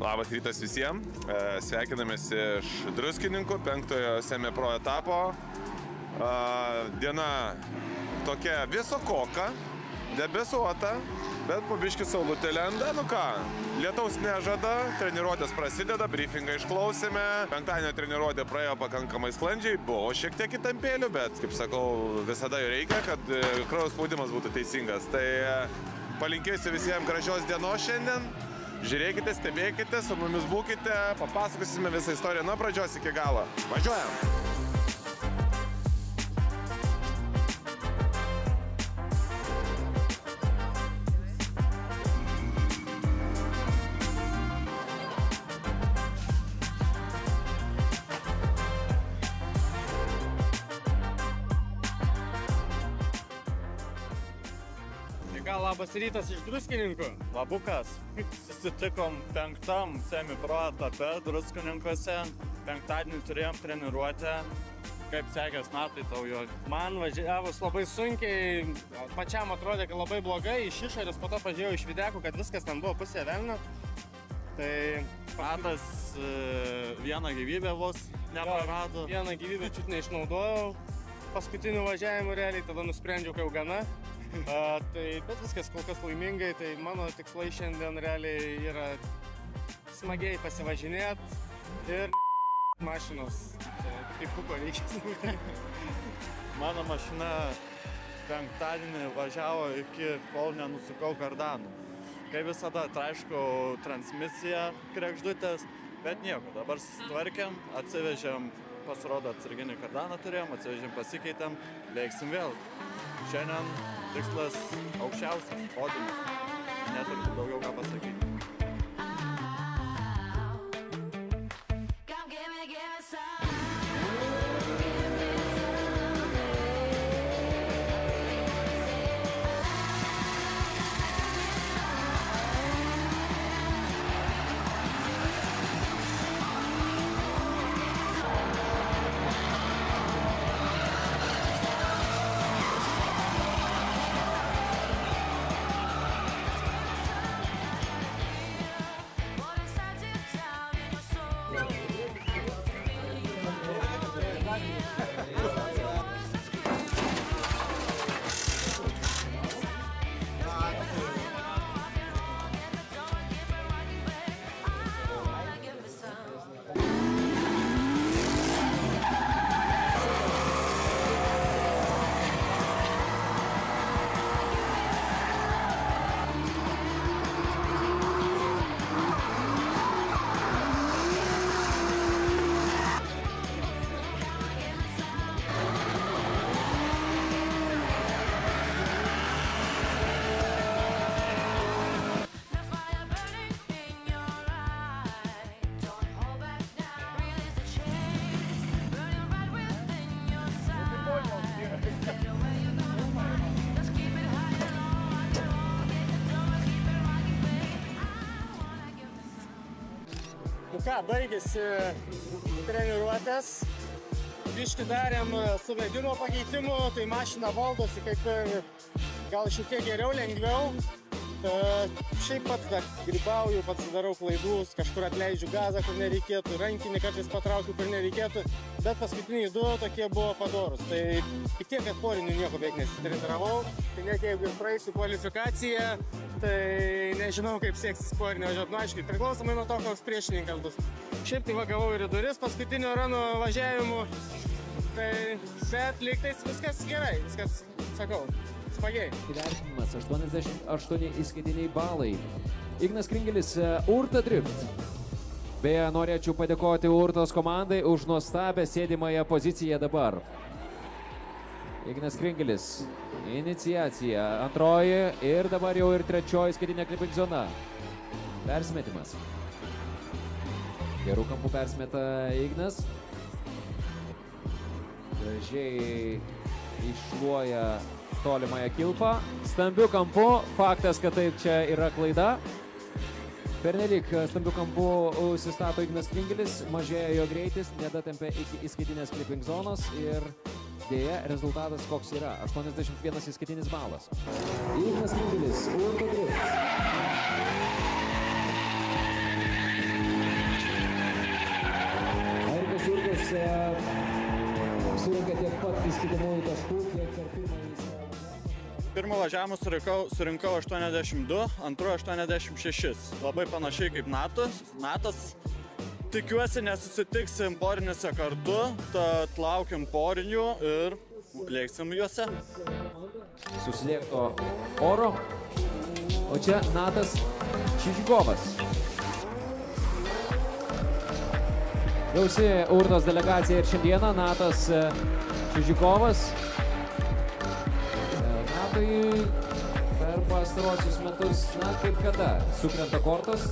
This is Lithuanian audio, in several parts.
Labas rytas visiems. Sveikinamės iš Druskininkų, 5-ojo semi-pro etapo. Diena tokia visokoka, debesuota, bet po biškį saulutė lenda. Nu ką, lietaus nežada, treniruotės prasideda, briefingą išklausėme. Penktadienio treniruotė praėjo pakankamai sklandžiai, buvo šiek tiek įtampėlių, bet, kaip sakau, visada jo reikia, kad kraujo spaudimas būtų teisingas. Tai palinkėsiu visiems gražios dienos šiandien. Žiūrėkite, stebėkite, su mumis būkite, papasakosime visą istoriją nuo pradžios iki galo. Važiuojam! Labas rytas iš Druskininkų. Labukas. Susitikom 5-am semi-pro etape Druskininkuose. Penktadienį turėjom treniruotę. Kaip sekės metai tau jo? Man važiavus labai sunkiai, pačiam atrodė, kad labai blogai. Iš išorės po to pažiūrėjau iš videkų, kad viskas ten buvo pusė velnio. Tai Matas vieną gyvybę vos neprarado. Vieną gyvybę čiut neišnaudojau. Paskutinių važiavimų realiai, tada nusprendžiau, kad jau gana. Bet viskas kol kas laimingai, tai mano tikslai šiandien realiai yra smagiai pasivažinėti ir mašinos. Kaip puko reikia. Mano mašina penktadienį važiavo iki kol nenusukau kardanų. Kaip visada, traiškau transmisiją kregždutės, bet nieko. Dabar susitvarkėm, atsivežėm, pasirodo atsarginį kardaną turėjom, atsivežėm, pasikeitėm, veiksim vėl. Šiandien tikslas aukščiausias, podiumas. Neturiu daugiau ką pasakyti. Baigėsi treniruotės, biškį darėm suvedimo pakeitimų, tai mašina valdosi kaip ir gal šiek tiek geriau, lengviau. Šiaip pats dar grybauju, pats darau klaidus, kažkur atleidžiu gazą, kur nereikėtų, rankinį kartais patraukiu, kur nereikėtų, bet paskutiniai du tokie buvo padorus. Tai tik tiek, kad porinių nieko beveik nesitreniravau, tai net jeigu ir praeisiu kvalifikaciją, tai nežinau, kaip seksis porinio važiuoti. Nu, aiškiai, priklausomai nuo to, koks priešininkas bus. Šiaip tai gavau ir į duris paskutinio rano važiavimų, bet lygtais viskas gerai, viskas, sakau, smagiai. Įvertinimas 88 įskaitiniai balai. Ignas Kringelis, Urta Drift. Beje, norėčiau padėkoti Urtos komandai už nuostabę sėdimąją poziciją dabar. Ignas Kringelis, iniciacija, antroji ir dabar jau ir trečioji įskaitinė kliping zona. Persimetimas. Gerų kampų persimeta Ignas. Gražiai iššluoja tolimąją kilpą. Stambių kampų, faktas, kad taip čia yra klaida. Pernelyg stambių kampų užsistato Ignas Kringelis, mažėja jo greitis, nedatempia iki įskaitinės clipping zonos ir dėja rezultatas koks yra. 81 įskaitinis balas. Ignas Kringelis, Urta Drift. pat įskaitomųjų taškų, kiek per pirmąjį. Pirmą važiavimą surinkau 82, antrų 86. Labai panašiai kaip Natas. Tikiuosi nesusitiksim porinėse kartu, tad laukiam porinių ir lėksim juose. Suslėgto oro, o čia Natas Čižikovas. Gausi Urnos delegacija ir šiandieną Natas Čižikovas. Natui per pastarosius metus, kaip kada, sukrenta kortos.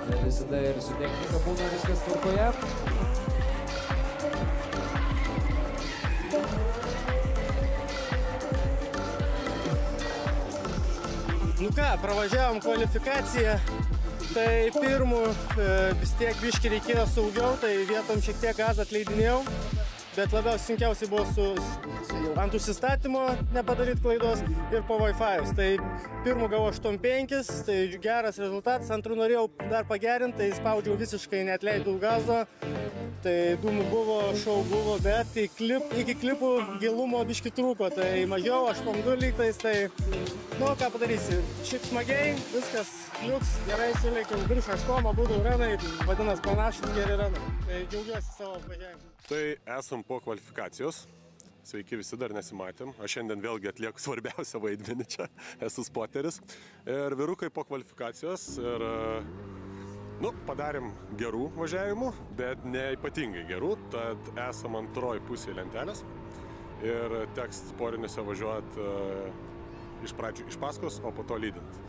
Ne visada ir su technika būna viskas tvarkoje. Nu ką, pravažiavom kvalifikaciją. Tai pirmų vis tiek biškį reikėjo saugiau, tai vietom šiek tiek gazą atleidinėjau. Bet sunkiausiai buvo ant užsistatymo nepadaryti klaidos ir po Wi-Fi'us. Tai pirmų gavau 8.5, tai geras rezultatas, antrų norėjau dar pagerinti, tai spaudžiau visiškai, neatleidau gazo. Tai dūmų buvo, šou buvo, bet iki klipų gilumo biškį trūko, tai mažiau, 8.2 lygtais, tai nu ką padarysi, šiaip smagiai, viskas liuks, gerai sulėkiau virš 8, būdų ranai, vadinas panašus geri ranai, tai džiaugiuosi savo važiavimu. Tai esam po kvalifikacijos, sveiki visi, dar nesimatėm, aš šiandien vėlgi atlieku svarbiausią vaidmenį čia, esu spoteris ir vyrukai po kvalifikacijos ir padarėm gerų važiavimų, bet ne ypatingai gerų, tad esam antroji pusė lentelės ir teks porinėse važiuoti iš pradžių iš paskos, o po to lydint.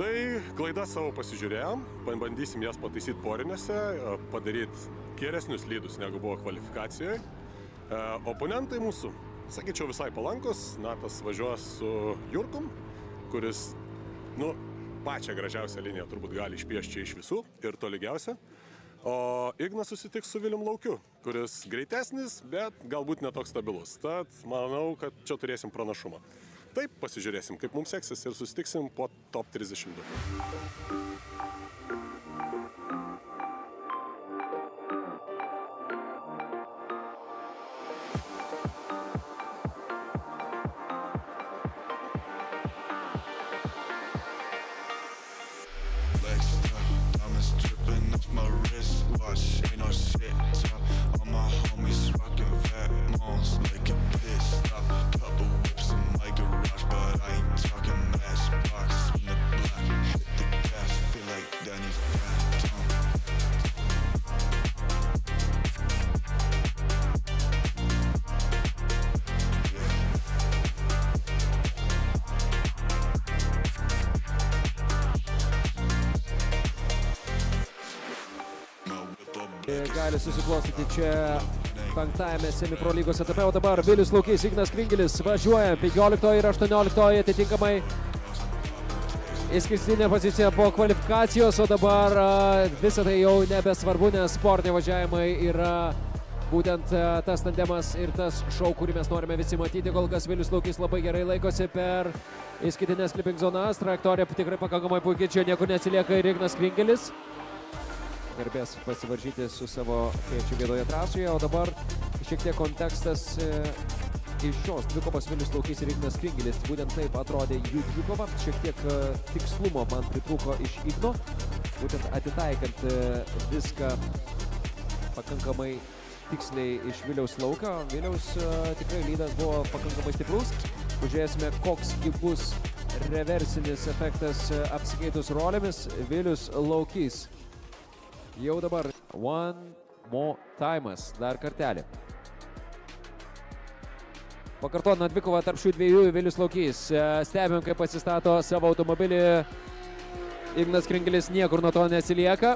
Tai klaidas savo pasižiūrėjom, bandysim jas pataisyti porinėse, padaryti geresnius lydus negu buvo kvalifikacijoje. Oponentai mūsų, sakyčiau, visai palankus, Natas važiuos su Jurkum, kuris, pačią gražiausią liniją turbūt gali išpiešti iš visų ir tolygiausią. O Ignas susitiks su Vilium Laukiu, kuris greitesnis, bet galbūt netoks stabilus. Tad manau, kad čia turėsim pranašumą. Taip, pasižiūrėsim, kaip mums seksis ir susitiksim po top 32. Gali susiklostyti čia penktajame semi-pro lygos etape, o dabar Vilius Laukys, Ignas Kringelis važiuoja 15 ir 18 atitinkamai įskirstinė pozicija po kvalifikacijos, o dabar visą tai jau nebesvarbu, nes sportiniai važiavimai yra būtent tas tandemas ir tas šou, kurį mes norime visi matyti. Kol kas Vilius Laukys labai gerai laikosi per įskaitinės clipping zonas, trajektorija tikrai pakankamai puikiai, čia niekur neatsilieka ir Ignas Kringelis. Garbės pasivaržyti su savo tėčiu bėdoje trasoje, o dabar šiek tiek kontekstas iš šios dvikovos Vilius Laukys ir Ignas Kringelis. Būtent taip atrodė jų dvikova, šiek tiek tikslumo man pritrūko iš Igno, būtent atitaikant viską pakankamai tiksliai iš Viliaus lauko. Viliaus tikrai lydas buvo pakankamai stiprus. Pažiūrėsime, koks bus reversinis efektas apsikeitus rolėmis. Vilius Laukys. Jau dabar one more time'as, dar kartelį. Pakartotina dvikova tarp šių dviejų, Vilius Laukys. Stebim, kaip atsistato savo automobilį. Ignas Kringelis niekur nuo to neatsilieka.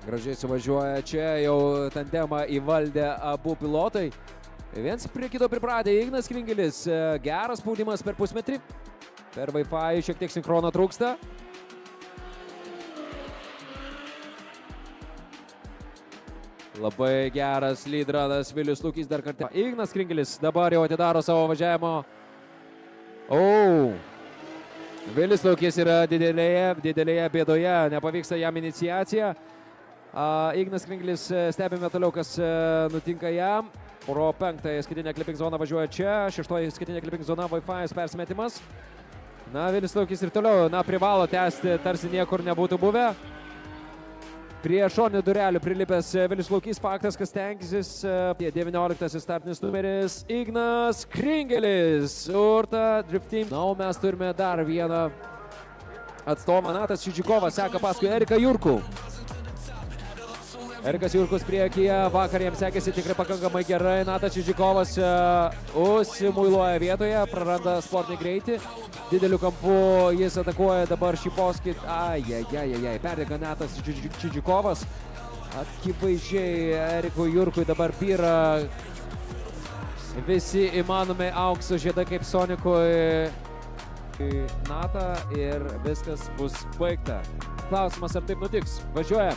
Gražiai suvažiuoja čia, jau tandemą įvaldė abu pilotai. Viens prie kito pripratę, Ignas Kringelis. Geras spaudimas per pusmetrį. Per Wi-Fi šiek tiek sinkrono trūksta. Labai geras lydranas Vilius Laukys dar kartą. Ignas Kringelis dabar jau atidaro savo važiavimo. Vilius Laukys yra didelėje bėdoje, nepavyksta jam iniciacija. Ignas Kringelis, stebime toliau, kas nutinka jam. Pro 5-ąją skaitinę clipping zoną važiuoja čia, 6-oji skaitinė clipping zona, Wi-Fi'us persimetimas. Na, Vilius Laukys ir toliau, privalo tęsti, tarsi niekur nebūtų buvę. Prie šoninių durelių prilipęs Vilius Laukys, faktas, kas tenksis. 19-asis startinis numeris Ignas Kringelis. Urta Drift Team. Na, o mes turime dar vieną atstovą. Natas Čidžikovas seka paskui Eriką Jurkų. Erikas Jurkus priekyje, vakar jam sekėsi tikrai pakankamai gerai. Natas Čidžikovas užsimuiluoja vietoje, praranda sportinį greitį. Dideliu kampu jis atakuoja dabar Šipovskį. Perdega Natas Čidžikovas. Akivaizdžiai Erikui Jurkui dabar pyra visi įmanomi aukso žiedai kaip Sonikui Natą ir viskas bus baigta. Klausimas, ar taip nutiks. Važiuoja.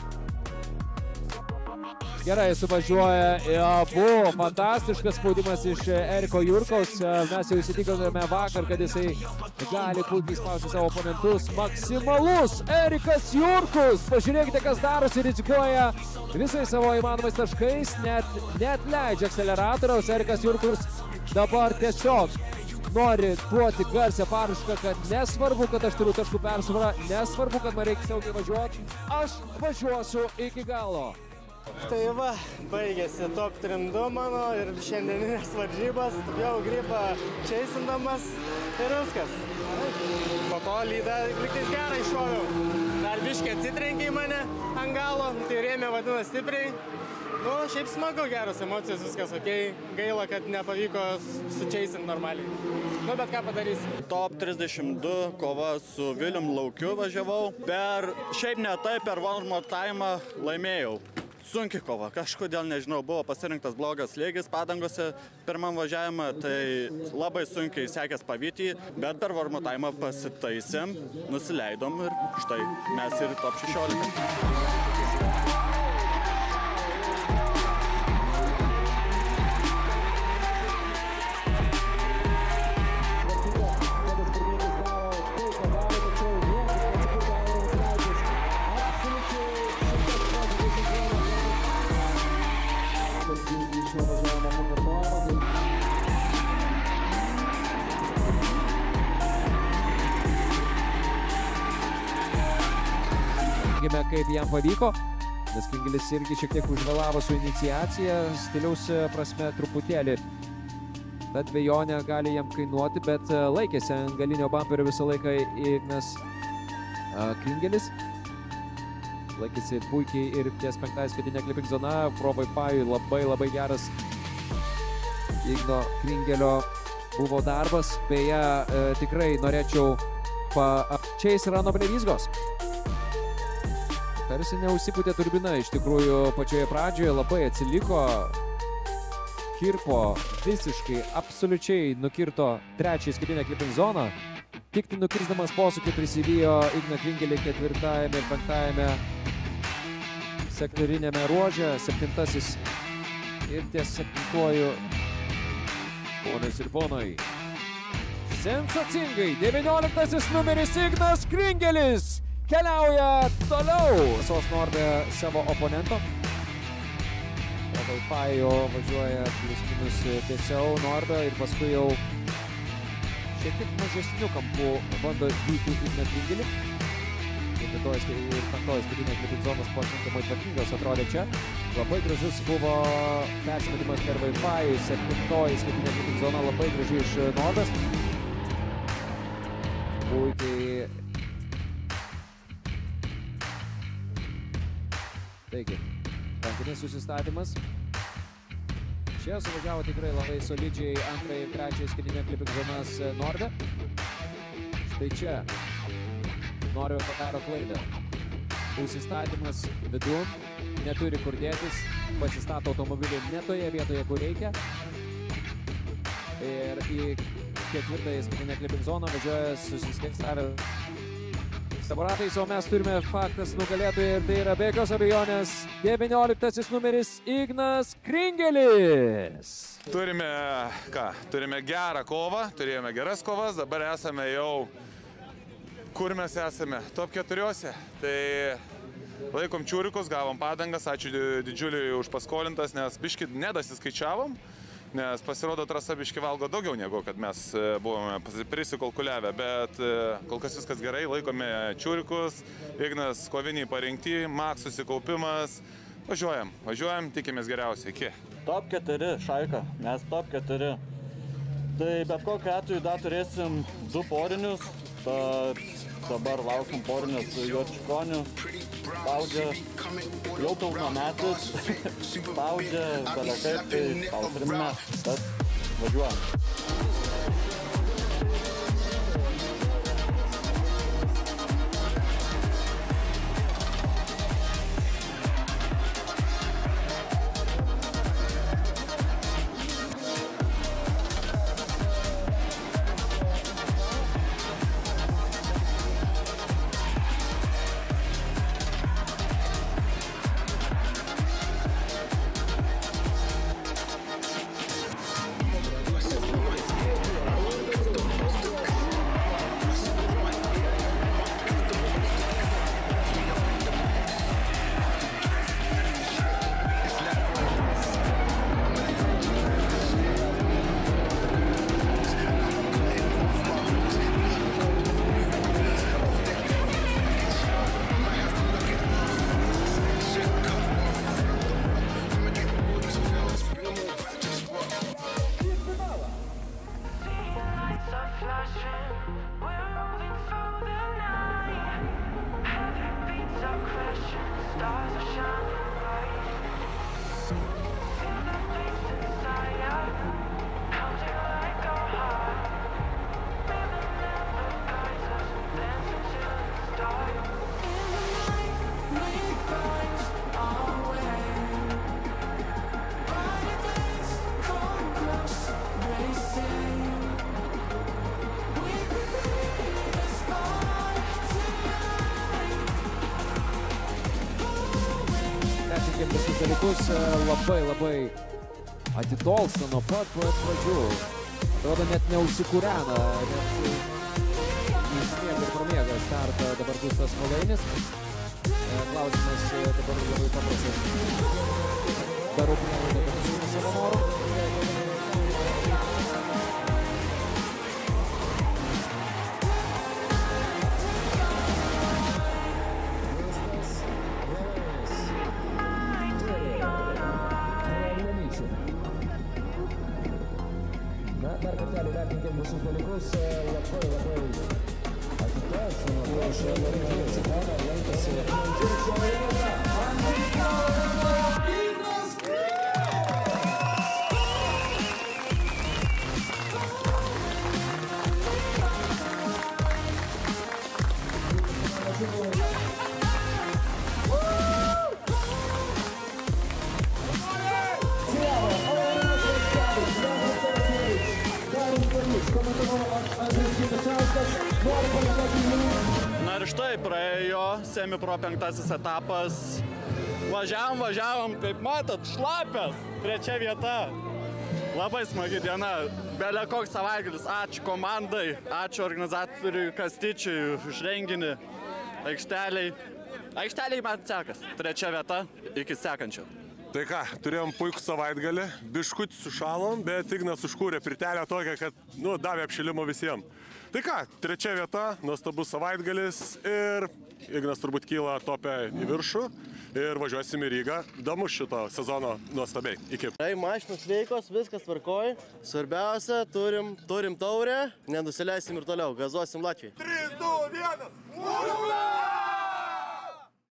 Gerai, suvažiuoja abu. Fantastiškas spaudimas iš Eriko Jurkaus. Mes jau įsitikinome vakar, kad jisai gali puikiai spausti savo oponentus. Maksimalus Erikas Jurkus. Pažiūrėkite, kas darosi, rizikuoja visais savo įmanomais taškais. Net leidžia akceleratoriaus. Erikas Jurkus dabar tiesiog nori duoti garsią paraišką, kad nesvarbu, kad aš turiu taškų persvarą, nesvarbu, kad man reikia saugiai važiuoti. Aš važiuosiu iki galo. Tai va, baigėsi top 3-2 mano ir šiandieninės varžybas, jau gripą čeisindamas ir viskas. Po to lydą liktais gerai šoviau. Dar biškį atsitrenkė į mane ant galo, tai rėmė vadina stipriai. Nu, šiaip smagu, geros emocijos, viskas okei. Gaila, kad nepavyko sučeisinti normaliai. Nu, bet ką padarysi. Top 32 kova su Vilium Laukiu važiavau. Šiaip ne taip, per One More Time laimėjau. Sunki kova, kažkodėl nežinau, buvo pasirinktas blogas slėgis padangose pirmam važiavimą, tai labai sunkiai sekės pavyti, bet per One More Time pasitaisėm, nusileidom ir štai mes ir top 16. Kaip jam pavyko, nes Kringelis irgi šiek tiek užvėlavo su iniciacija, stiliaus prasme truputėlį. Ta dvejonė gali jam kainuoti, bet laikėsi ant galinio bamperio visą laiką Ignas Kringelis. Laikėsi puikiai ir ties 5-ąją skaitinę clipping zona. Pro Wi-Fi labai geras Igno Kringelio buvo darbas. Beje, tikrai norėčiau čia jis yra nuo Blevyzgos. Tarsi neužsipūtė turbina, iš tikrųjų pačioje pradžioje labai atsiliko, kirpo visiškai, absoliučiai nukirto 3-ąją skaitinę clipping zoną, tik tai nukirsdamas posūkį prisivijo Igną Kringelį 4-ąjame ir 5-ąjame sektorinėme ruože, 7-asis ir ties 7-uoju, ponios ir ponai. Sensacingai, 19-asis numeris Ignas Kringelis keliauja toliau. Visos Nordė savo oponento. O Wi-Fi'o važiuoja plius minus tiesiau Nordė ir paskui jau šiek tiek mažesniu kampu bando vykti Igną Kringelį. Ir 5-oji skaitinė clipping zonos pakankamai tvarkingos atrodė čia. Labai gražus buvo persimetimas per Wi-Fi. 7-oji skaitinė clipping zona labai gražiai iš Nordės. Puikiai. Taigi, rankinis susistatymas. Čia suvažiavo tikrai labai solidžiai 2-ąją ir 3-ąją skaitinę clipping zonas Nordė. Štai čia Nordė padaro klaidą. Užsistatymas vidun, neturi kur dėtis, pasistato automobilį ne toje vietoje, kur reikia. Ir į 4-ąją skaitinę clipping zoną važiuoja susiskaistavę aparatais, o mes turime faktas nugalėtojai ir tai yra be jokios abejonės 19-asis numeris Ignas Kringelis. Turime gerą kovą, turėjome geras kovas, dabar esame jau, kur mes esame, top 4-ose. Tai Laikom čiūrikus, gavom padangas, ačiū didžiuliui už paskolintas, nes biški nedasiskaičiavom, nes pasirodo trasa biški valgo daugiau negu kad mes buvome prisikalkuliavę, bet kol kas viskas gerai, laikome čiūrikus, Ignas koviniai parinkti, Maks susikaupimas, važiuojam, tikimės geriausiai, iki. Top 4 šaika, mes top 4. Tai bet kokiu atveju dar turėsim 2 porinius, tad dabar laukim porinės su Juočikoniu. Spaudžia jau pilnametis, spaudžia belekaip, tai spausrimime, tad važiuojam. Visus dalykus labai atitolsta nuo pat pradžių. Atrodo, net neužsikūrena, net įsmiega ir pramiega startą dabar Gustas Molainis. Klausimas dabar labai paprastas. Darau prielaidą, kad turime savo norų. Dar kartelį vertinkim visus dalykus, labai atitolsta nuo prieš Juočikoną, lankėsi Na ir štai praėjo semipro 5 etapas. Važiavom, kaip matot, šlapias, 3 vieta. Labai smagi diena, belė koks savaitgalis. Ačiū komandai, ačiū organizatoriui Kastyčiui už renginį, aikšteliai man sekas. 3 vieta, iki sekančio. Tai ką, turėjom puikų savaitgalį, biškutį sušalom, bet Ignas užkūrė pirtelę tokią, kad, davė apšilimo visiems. Tai ką, 3 vieta, nuostabus savaitgalis ir Ignas turbūt kyla topę į viršų ir važiuosim į Rygą. Damus šito sezono nuostabiai. Iki. Tai mašinos veikos, viskas tvarkoj. Svarbiausia, turim taurę, nenusileisim ir toliau, gazuosim Latvijai. 3, 2, 1.